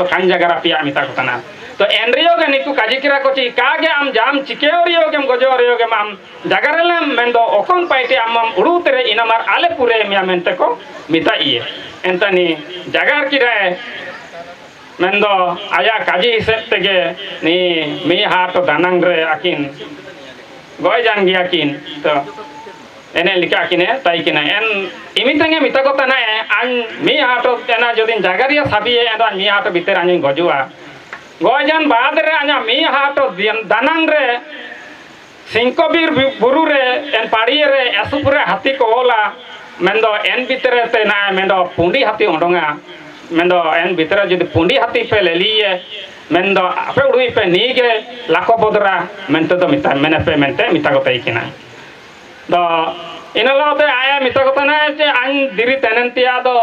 kain jaga rapi ami tak kena. तो एनरियो के निकु काजी किरा को ची कागे आम जाम चिकेओरियो के गजोरियो के आम जागरेले मेंदो ओकोन पाइटे आम उड़ू तेरे इनामार आले पूरे मिया मेंते को मिता इये एंतनी जागार किरा मेंदो आया काजी हिसेब तेगे नी मी हाथ दानंग रे आकिन गोय जान गया किन तो एने लिखा किने ताई किने एन इमितेंगे मिता को तना आन मी हाथ एना जोदिन जागारिया साबिए एंदा मी हाथ बितर आनी गजुआ गोयजान बाद रे आना मी हाथ दानंग रे सिंकोबीर बुरु रे एन पाड़ी रे एसुपुरे हाथी को ओला मेंदो एन बितरे ते ना मेंदो पुंडी हाथी ओंडोंगा मेंदो एन बितरे जदि पुंडी हाथी पे ले लिए मेंदो आपे उड़ुई पे नीगे लाखो बोदरा मेंते तो मिता मेने पे मेंते मिता को तई किना दो इनलोते आया मिता को तना जे आन दिरी तेनंतिया दो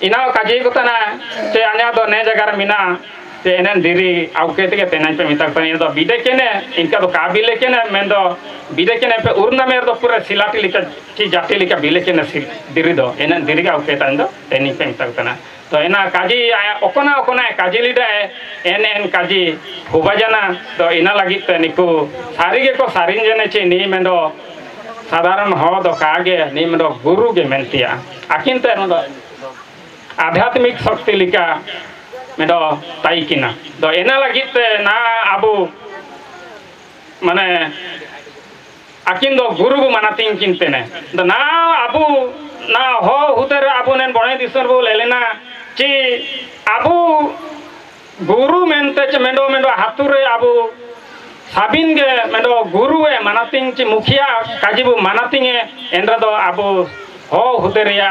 इना काजी को तना जे आन्या दो ने जगार मिना ते एनन दिरी आउके ते तेनान पे मिता पनी दो बिदे केने इनका तो काबिले केने मेंदो बिदे केने पे उर्ना मेर दो पूरा सिलाटी लिका ची जाति लिका बिले केने दिरी दो एनन दिरी का आउके तान दो तेनी पे मिता तना तो एना काजी आया ओकोना ओकोना काजी लिदा एन एन काजी हुबाजाना तो इना लगी ते निकु सारी के को सारिन जने ची नी मेंदो साधारण हो दो कागे नी मेंदो गुरु के मेंतिया आकिन ते मेंदो आध्यात्मिक शक्ति लिका मेंदो ताई किना तो एना लगी ते ना आबू माने आकिन दो गुरु बु मानातिन किनते ने तो ना आबू ना हो हुतर आबू नेन बणे दिसर बु लेलेना ची आबू गुरु मेंते च मेंदो मेंदो हातुरे आबू साबिन गे मेंदो गुरु ए मानातिन ची मुखिया काजीबु मानातिंगे एंद्र दो आबू हो हुदरिया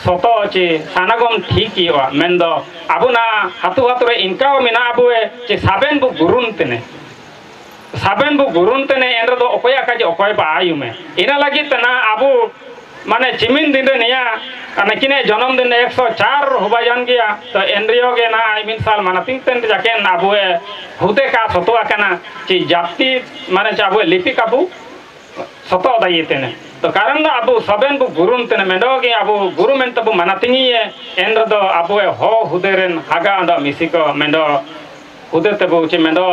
सोतो ची सानागम ठीक इवा मेंदो आबू ना हातु हातुरे इनका मिना आबुए ची साबेन बु गुरुन तेने एंद्र दो ओकोया काजी ओकोय बा आयु में इना लगी तना आबू माने चिमिन दिन निया अने किने जन्म दिन 104 हुबा जान गया तो एनरियो गे ना आई मिन साल माना तिन तेन जाके आबुए हुदे का सतुआ कना ची जाति माने चाबुए लिपि काबू सतो दाई तेने तो कारण दा आबू सबेन बु गुरुन तेने मेंडोगे आबू गुरु मेन तबु मानातिंगिए एंद्र दो आबुए हो हुदेरेन हागा दा मिसिको मेंडो हुदे तबु ची मेंडो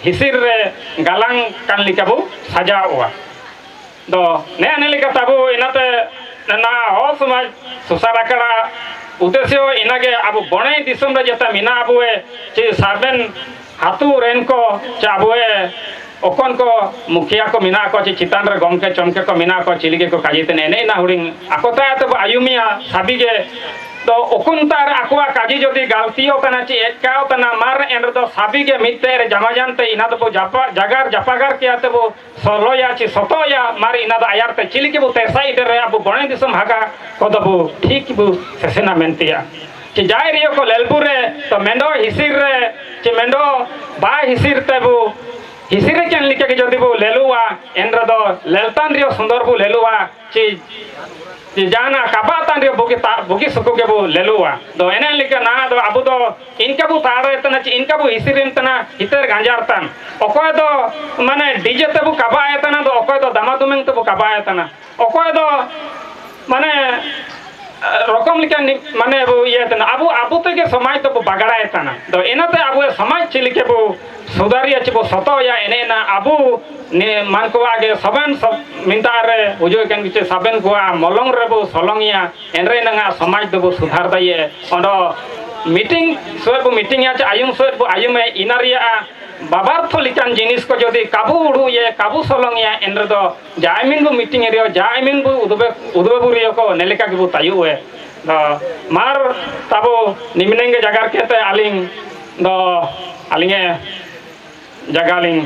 हिसिर रे गालांग कान लिकाबु सजाओवा दो ने अने लिका तबु इनाते ना हो समाज सुसाराकड़ा उद्देश्य इनागे आबू बणे दिसम रे जता मिना आबुए ची साबेन हातु रेन को चाबुए ओकन को मुखिया को मिना को चितान रे गमके चमके को मिना को चिलिगे को काजीते ने ना हुडिंग आकोता तो आयुमिया साबिगे तो ओकुन तार आकुआ काजी जदि गलतियो कना ची एकाओ तना मार एंड्र दो साबिगे मिते रे जमाजानते इना तो जापा जगार जापागार किया तो सोलोया ची सोतोया मार इना दो आयारते चिलिगे बु तेसाई दे अब बणे दिसम हागा को दबु ठीक बु सेसेना मेंतिया ची जाय रियो को लेलबुरे तो मेंडो हिसिर रे ची मेंडो बा हिसिर तेबु हिसिरे केन लिके के जदि बु लेलुवा एंड्र दो लेलतान रियो सुंदर बु लेलुवा ची जाना काबातान रियो बुगी सुकु के बु लेलुवा दो एने लिके ना दो अबु दो इनका बु ताड़े तना ची इनका बु हिसिरिन तना हितर गांजारतान ओकोय दो माने डीजे तबु काबाय तना दो ओकोय दो दामादुमें तबु काबाय तना ओकोय दो माने रकम लिका माने बु ये तना अबु ते समाज तो बगड़ाय तना दो एनाते अबु समाज चिलिके बु सुधारिया चिबो सतो या एने ना अबु ने मान को आगे सबन सब मिंतारे उजो केन किचे सबन को मलंग रे बु सलंगिया एनरे नंगा समाज दो सुधार दये ओंडो मीटिंग सोबु मीटिंग या आयुम सोबु आयुम इनारिया बाबार्थ लिकान जिनिस को जदि काबू उडु ये काबू सलंगिया एनरे दो जायमिन बु मीटिंग रियो जायमिन बु उदबे बुरियो को नेलिका के बु तायु है दो मार ताबो निमिनेंगे जगार केते आलिंग दो आलिंगे जगालिंग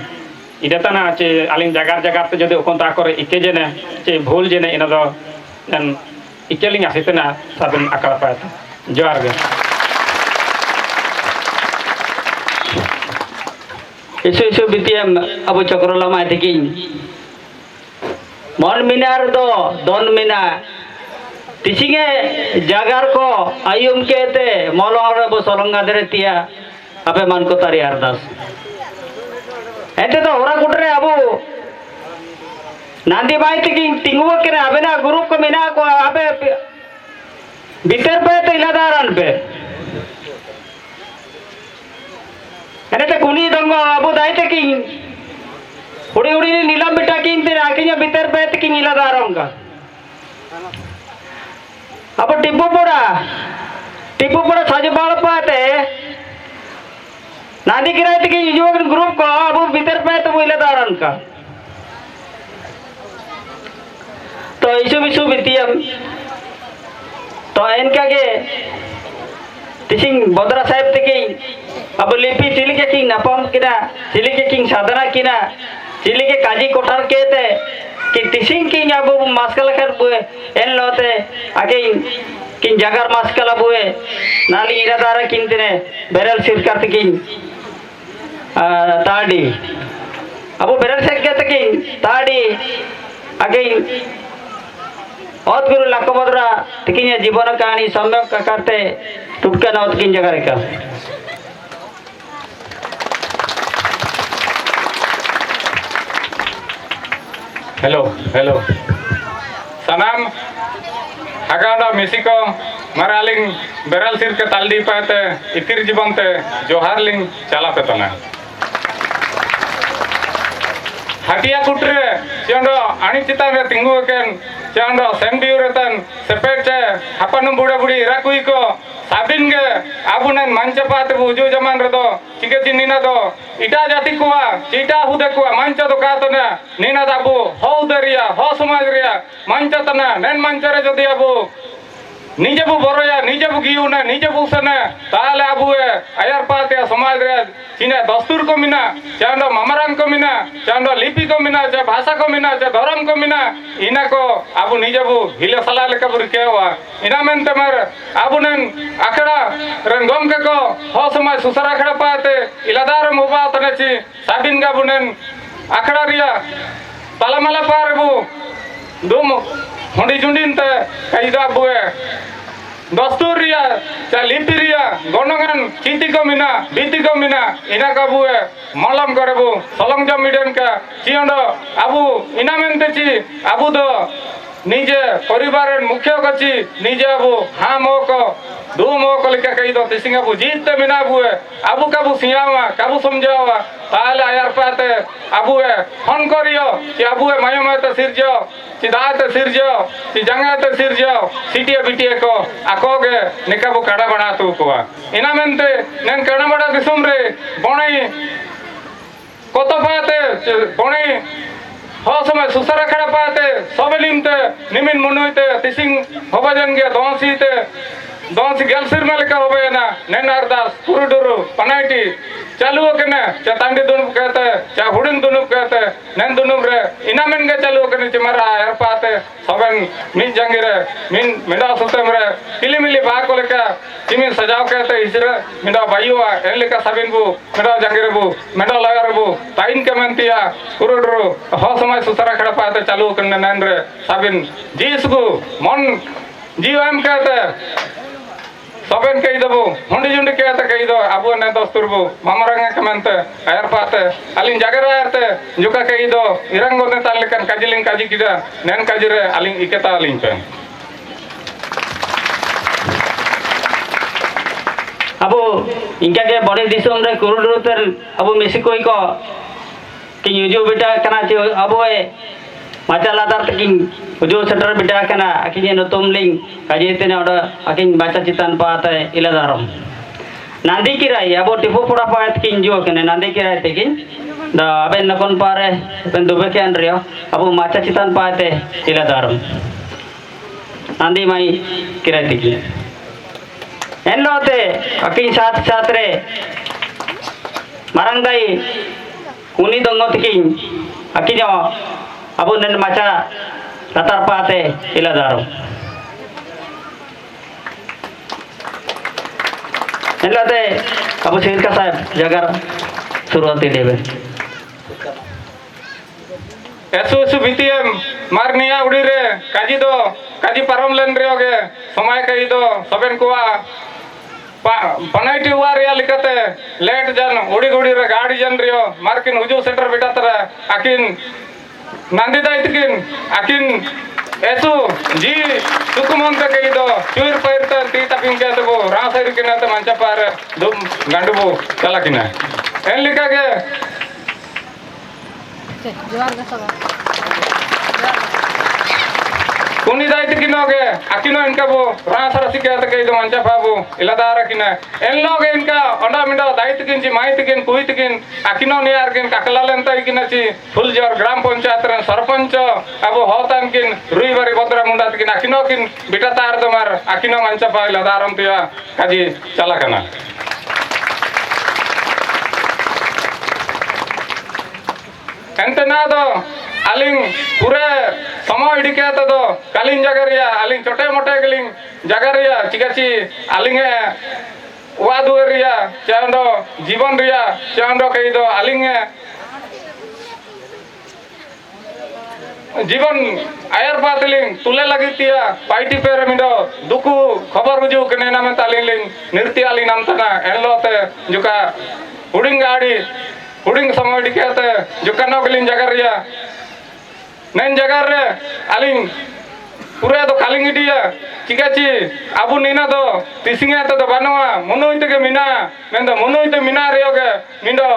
इडेतना चे आलिंग जगार जगार ते जदि ओकोन ता करे इके जेने चे भूल जेने इना दो नन इकेलिंग आसितना साबन आकल पात जोहार गे इसु बितियम अबु चक्रलमा दिकिन मन मिनार दो दोन मिना तिसिंगे जगार को आयुम केते मलोंग रे बो सोलंगा दरेतिया आपे मान को तारी अरदास एते तो होरा गुटरे अबु नांदी बाई तिंगुआ के अबेना ग्रुप को मिना को अबे भीतर पे तो इलादारन पे dong abu dai teking hudi ni nilam beta kin te akhirnya bitar pe teking ila daram ka abu tipu poda saja balapa te nanti kira teking juga grup ko abu bitar pe te ila daram ka to isu bitiam to enka ke tising bodra sahib teking abu lipi cili ke king napam kina cili ke king sadana kina cili ke kaji kotar kete ki tising king abu maskala kar bue en lote aking king jagar maskala bue nali ira dara king tine beral sirkar king tadi abu beral sirkar king tadi aking और गुरु लक्ष्मणरा तिकिन्या जीवन कहानी सम्यक करते टुटका नौत किन जगह रेखा hello सनाम हगाडा मेसिको मरालिंग barrel सिर के तालदी पाते इतिर जीवन ते जोहार लिंग चला पे तना हटिया कुटरे चंदो आनी चिता रे तिंगु केन चंदो सेंबिउ रेतन सेपेट चे हपन बुड़ा बुड़ी राकुई को साबिन गे आबुनन मंच पाते बुजु जमान रे दो चिके चिनिना दो इटा जाति कुआ चिटा हुदे कुआ मंच दो कातने नीना दाबू हो दरिया हो समाज रिया मंच तना नेन मंच रे जदि आबू निजे बु बरोया निजे बु गियुना निजे बु सने ताले आबुए आयर पाते समाज रे चिने दस्तूर को मिना चांदो ममरान को मिना चांदो लिपि को मिना चे भाषा को मिना चे धर्म को मिना इना को आबु निजे बु हिले सला लेका बुर केवा इना मेनते मर आबु नन आखड़ा रंगम के को हो समाज सुसर आखड़ा पाते इलादार मोबा तने ची साबिन गा बुनन आखड़ा रिया तालामाला पार बु दुम होंडी जुंडीन ते कईदा बुए दस्तूर रिया चा लिपि रिया गोनगन चीती को मिना बीती को मिना इना का बुए मलम करे बु सलंग जम मिडन का चियोंडो आबु इना मेनते ची आबु दो निजे परिवार मुख्य कची निजे आबु हाँ मो को दो मो को लिखा कही दो तिसिंग आबु जीतते मिना बुए आबु काबु सियावा काबु समझावा ताले आयर पाते आबुए फोन करियो कि आबुए मायो मायो तो सिरजो चिदाते सिरजो चि जंगाते सिरजो सिटिया बिटिया को आकोगे निकाबु काड़ा बना तू को इना मेनते नेन काड़ा बड़ा दिसुम रे बणई कोतो पाते बणई हो समय सुसरा खड़ा पाते सबलिमते निमिन मनुइते तिसिंग होबजन गे दोंसी गेलसिर मेलका होबे ना नेन अरदास पुरुडुरु पनाइटी चालू कने चा तांडी दुनुब कहते चा हुडिन दुनुब कहते नेन दुनुब रे इनामेन गे चालू कने चिमरा एर पाते सबन मिन जंगिरे मिन मिंडा सुतम रे किलिमिली बा को लेका चिमिन सजाव कहते इसरे मिंडा बायुवा एन लेका साबिन बु मिंडा जंगिरे बु मिंडा लगर बु ताइन के मेंतिया पुरुडुरु हो समय सुसरा खड़ा पाते चालू कने नेन रे साबिन जीसगु मन जीवम कहते सबन कही दबो हुंडी जुंडी कहते कही दो आबु ने दस्तूर बु मामरंगे कमेंते आयर पाते अलिन जागर आयरते जुका कही दो इरंगो ने ताल लेकन काजिलिंग काजी किदा नेन काजिरे अलिन इकेता अलिन पे abu ingka ke body disum re kurudur ter abu mesikoi ko ki yuju beta kana che abu e macha ladar taking uju center beta kana akinye notum ling kaje tene oda akin baca citan paate iladarom nandi kirai abu tipu pura paat kin jo kene nandi kirai taking da aben nakon pare ben dube ke andrio abu maca citan paate iladarom nandi mai kirai taking enlote akin saat re marangdai kuni dongot king akinyo abu nen maca latar paate iladarom enlote abu sirka sahib jagar suruati debe एसो बीतीएम मारनिया उड़ी रे काजी पारम लेन रे होगे समय कही दो सबन कुआ पनाइटी हुआ रिया लिखते लेट जन उड़ी गुड़ी रे गाड़ी जन रियो मार्किन हुजू सेंटर बेटा तरे आकिन नांदी दाइतकिन आकिन एसो जी सुकुमंत कही दो चुर पैरते ती तपिंग कहते वो रासर किनाते मंचा पार दुम गंडबो चला किना एन लिखा के कुनी दायित्व किनोगे अकिनो इनका वो रासरा सिक्के के इधर मंचा पाबू इलादारा किना एन लोग इनका अंडा मिंडा दायित्व किन माहिती किन कुहित किन अकिनो नियार किन काकलालें तय किना ची फुल जोर ग्राम पंचायत रन सरपंच अब होतान किन रुई बारी बदरा मुंडा किन अकिनो किन बिटा तार तुम्हार अकिनो मंचा पा इलादारम तिया काजी चला कना एंते ना दो अलिंग पूरे समय इडिके तो कालिंग जगरिया अलिंग छोटे मोटे गलिंग जगरिया चिकाची अलिंग वादुरिया चांदो जीवन रिया चांदो कई दो अलिंग जीवन आयर पातलिंग तुले लगी तिया पाइटी पेर मिडो दुकु खबर बुझू कने नामे तालिंग नृत्य अलिंग नाम तना एनलोते जुका हुडिंग गाड़ी हुडिंग समय इडिके जुका नगलिंग जगरिया नैन जगह रे अलिंग पूरे तो कालिंग इडिया चिकाची अबु नीना तो तिसिंगे तो बनवा मनुइते के मिना मेंदो मनुइते मिना रेयोगे मिंडो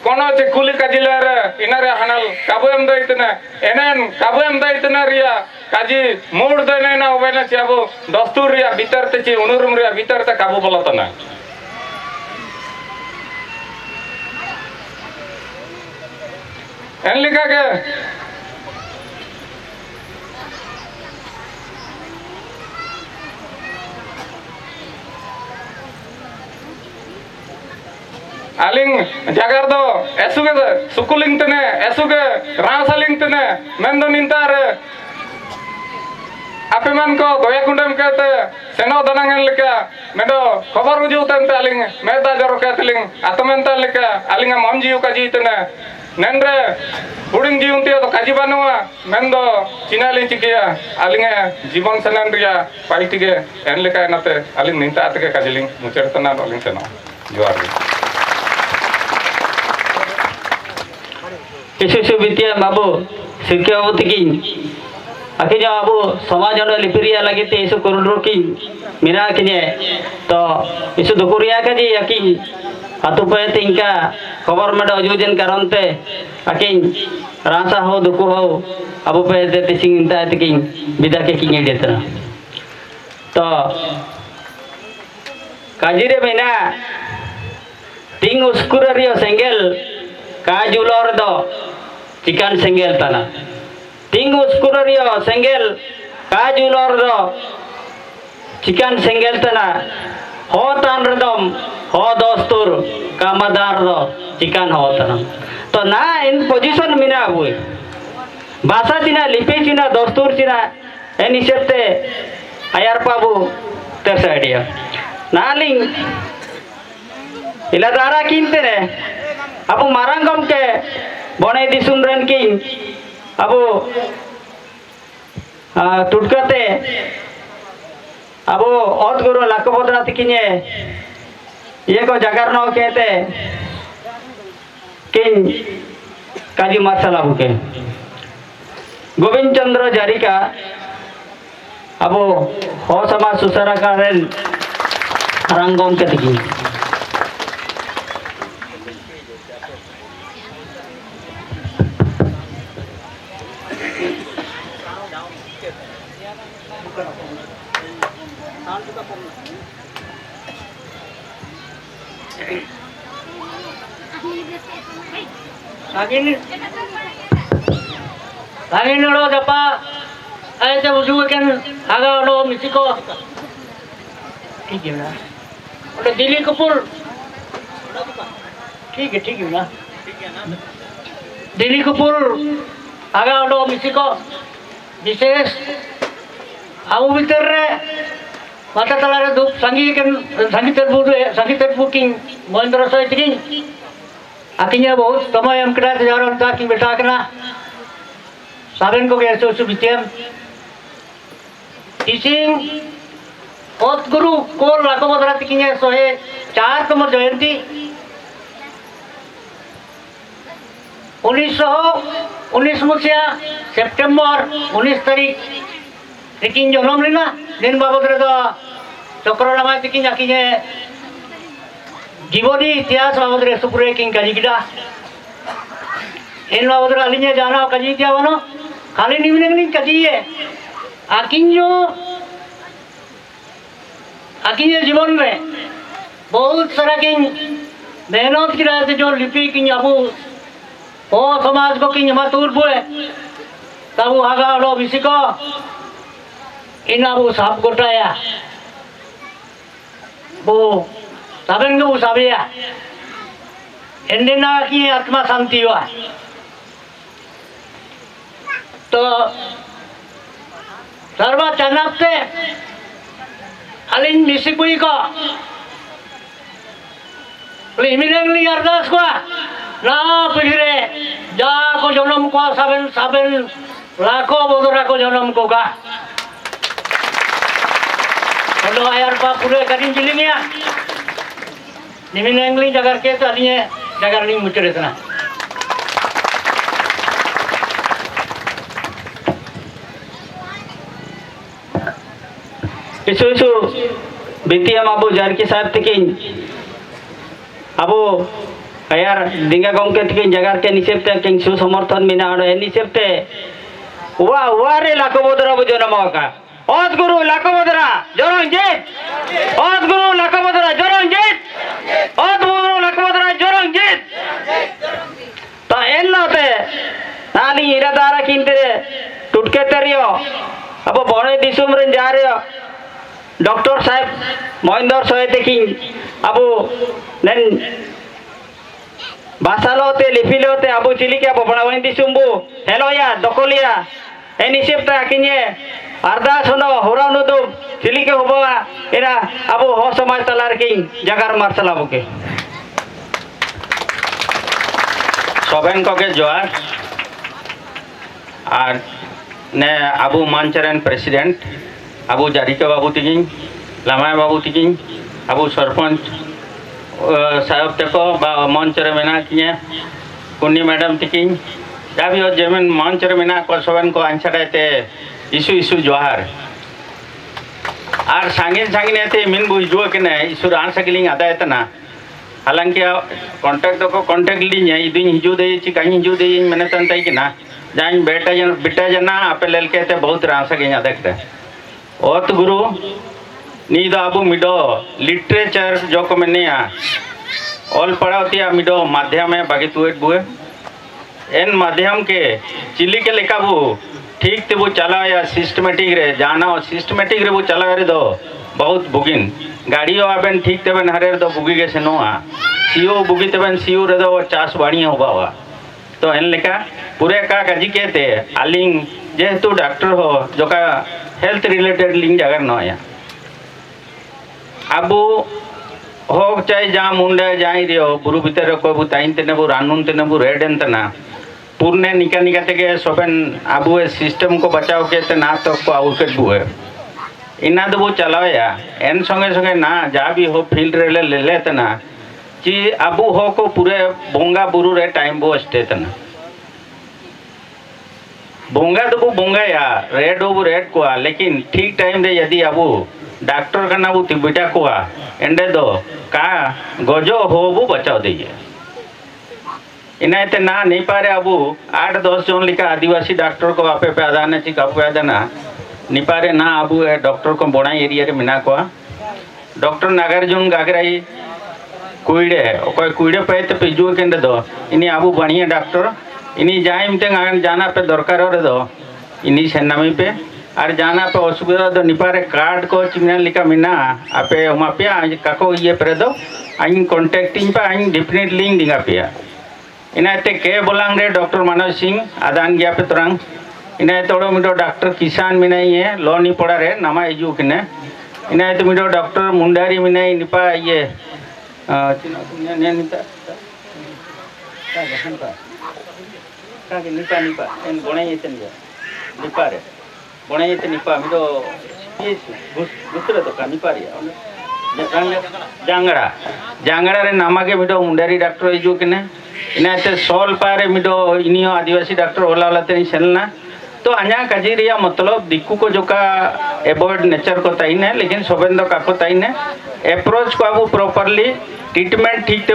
कोनो चे कुली काजिले रे इनारे हनल काबु एम दो इतने एनेन काबु एम दो इतने रिया काजी मूड दो नैना उबेना चे अबु दस्तूर रिया भीतर ते चे उनुरुम रिया भीतर ते काबु बोलतना एन लिखा के अलिंग जगर दो एसुगे सुकुलिंग तने एसुगे रासालिंग तने मेंदो निंतार आपे मन को गोया कुंडम कहते सेनो दनांगन लिखा मेंदो खबर बुझू तंते अलिंग मेदा जरो कहतलिंग आतमेंता लिखा अलिंग मम जीव का जीतने नेंद्रे हुडिंग जीवन तिया तो काजी बनवा मेंदो चिनालिंग चिकिया अलिंग जीवन सनन रिया पाइटी के एन लिखा नते अलिंग निंता आतके काजिलिंग मुचड़तना अलिंग सेनो जोहार किसी विद्या बाबू शिक्षा बाबू तकिन आखिर जो बाबू समाज और लिपिरिया लगे थे इसे करुण रोकी मिना किने तो इसे दुकुरिया का जी आखिर अतु पे तिंका खबर में अजुजन कारण ते आखिर रासा हो दुकु हो अबू पे ते तिसिंग इंता तकिन विदा के किने देता तो काजिरे मिना तिंग उसकुरियो सेंगल काजुलर दो चिकन सेंगल तना तिंग उसकुरियो सेंगल काजुलर दो चिकन सेंगल तना हो तान रदम हो दोस्तुर कामदार दो चिकन हो तना तो ना इन पोजीशन मिना हुए भाषा चिना लिपि चिना दोस्तुर चिना एन हिसाबते आयार पाबू तेर आइडिया नालिंग इला दारा किनते ने अब मारंग गमके बने दिसुम रन किन अब टुटकते अब औत गुरु लाको बदरा तिकिने ये को जगर न कहते किन काजी मार्शल अबू के गोविंद चंद्र जारिका अब हो समाज सुसरा कारण रंगों के तिकिन Lagi nolo dapa, ayat ujung kan agak lo misiko, ठीक है ना, और दिल्ली कपूर, ठीक है ना, Delhi Kapoor agak lo misiko, विशेष आउ भीतर रे माता तलारे धूप संगीत बुकिंग महेंद्र सहित की आखिnya बहुत समय हम करा जारन ता की बेटा कना साबेन को के सो बितेम टीचिंग ओत गुरु को लाको बदरा तिकिने सोहे 4 कमर जयंती 1919 मसिया सेप्टेम्बर 19 तारीख तिकिन जन्म लेना दिन बाबद रे तो चक्रलामा तिकिन आखिने जीवनी इतिहास बाबद रे सुपुरे किंग काजी किदा इन बाबद रे अलिnya जाना काजी क्या बनो खाली निमिनेंगली काजी ये आकिन्यो जीवन में बहुत सारा किंग मेहनत की राह से जो लिपि किंग अबू ओ समाज को किंग मातुर बुए तब वो आगा लो बिसी को इन अबू साफ गोटाया वो साबेन को साबिया इंडिना की आत्मा शांति हुआ तो सर्वा चनाप से अलिन मिसिकुई को लिमिनेंगली अरदास को ना पिछरे जा को जन्म को साबेन साबेन लाखों बोधरा को जन्म को का हेलो यार पा पूरे करीम जिलेंगे निमिनेंगली जगह के तो अलिए जगह नहीं मुझे रहना isu-isu BTM abu Jarki Sahib tikin abu ayar dinga gongke tikin jagar ke nisepte king su समर्थन मिना और nisepte वाह रे लाखो बोधरा बुझो नमोका ओत गुरु लाखो बोधरा जोरंजीत ओत गुरु लाखो बोधरा जोरंजीत ओत गुरु लाखो बोधरा जोरंजीत तो एन नोते नानी इरादारा किंतरे टुटके तेरियो अब बड़े दिसुम रे जा रहे डॉक्टर साहब महेंद्र सोहेते किंग अब नेन बासालोते लिपिलोते अब चिली के अब बड़ावन दिसुम्बु हेलो या दकोलिया एनी सेप्टा किन्ये अरदास होनो होरानो दो चिली के होबा एरा अब हो समाज तलार किंग जगार मार्शल अब के सोबेन को के जोआर और ने अबू मानचरन प्रेसिडेंट अबू जारिका बाबू तिकिंग लामाय बाबू तिकिंग अबू सरपंच साहब तको मंचरे मेना किए कुन्नी मैडम तिकिंग जब यो जेमन मंचरे मेना को सोबेन को आंसराते इशू इशू जोहार आर सांगिन सांगिन एते मिन बुझो के ने इशू आन सकलिंग आदा एतना हालांकि कांटेक्ट को कांटेक्ट ली इदिन हिजू दे ची कहीं हिजू दे मैंने तंतई कि ना जाइन बेटा जना आपे लेल के ते बहुत रांसा के देखते ओत गुरु नीदो अबू मिडो लिटरेचर जो को मैंने ऑल पढ़ावतिया मिडो माध्यम है बाकी तुएट बुए एन माध्यम के चिली के लेका बु ठीक ते वो चला या सिस्टमेटिक रे जाना सिस्टमेटिक रे वो चला रे दो बहुत बुगिन गाड़ियों आबेन ठीक तेबेन हरे रे दो बुगी के सेनोआ सीओ बुगी तेबेन सीओ रे दो चास बाड़ी होबा हुआ तो एन लेका पूरे का गजी कहते आलिंग जेहेतु डॉक्टर हो जो का हेल्थ रिलेटेड लिंग जगह न आया अब हो चाहे जहाँ मुंडे जाए रियो बुरु भीतर कोई बुताइन तेने बु रानून तेने बु रेडन तना पूर्णे निका निका तेगे सोबेन अबू सिस्टम को बचाव के ते ना तो को आउटकेट बुए इना तो वो चलाया एन संगे संगे ना जा भी हो फील्ड रे ले ले तना कि अबू हो को पूरे बोंगा बुरु रे टाइम बो स्टे तना बोंगा तो वो बोंगा या रेड हो रेड को लेकिन ठीक टाइम रे यदि अबू डॉक्टर का ना वो तिबिटा को एंडे दो का गजो हो वो बचाव दीजिए इनाते ना नहीं पारे अबू 8-10 जन लिखा आदिवासी डॉक्टर को आपे पे आदाने चिक आपे आदाना नहीं पारे ना अबू डॉक्टर को बोना एरिया रे मिना को डॉक्टर नागार्जुन गागराई कुइडे कोई कुइडे पे तो पिजु केंदे दो इनी अबू बढ़िया डॉक्टर इनी जाए मिटे जाना पे दरकार रे दो इनी सेनामी पे और जाना पे असुविधा दो निपारे कार्ड को चिमना लिखा मिना आपे उमा पे काको ये पे दो आइन कांटेक्टिंग पे आइन डेफिनेट लिंक दिंगा पे इनाते के बोलांग रे डॉक्टर मनोज सिंह आदान गया पे तुरंग इनाते तोड़ो मिटो डॉक्टर किसान मिना ये लो नहीं पड़ा रे नामा इजू किने इनाते मिटो डॉक्टर मुंडारी मिना निपा ये ने निता का निपा निपा एन गोणे ये निपा रे बने ये निपा मिटो गुसरे तो का निपा रे जांगड़ा जांगड़ा रे नामा के मिटो मुंडारी डॉक्टर इजू किने इनाते सोल पारे मिडो इनियो आदिवासी डॉक्टर होला वाला तेनी सेलना तो अना काजी रिया मतलब दिक्कू को जो का एवॉइड नेचर को ताइन है लेकिन सोबेन दो का को ताइन है अप्रोच को अब प्रॉपरली ट्रीटमेंट ठीक ते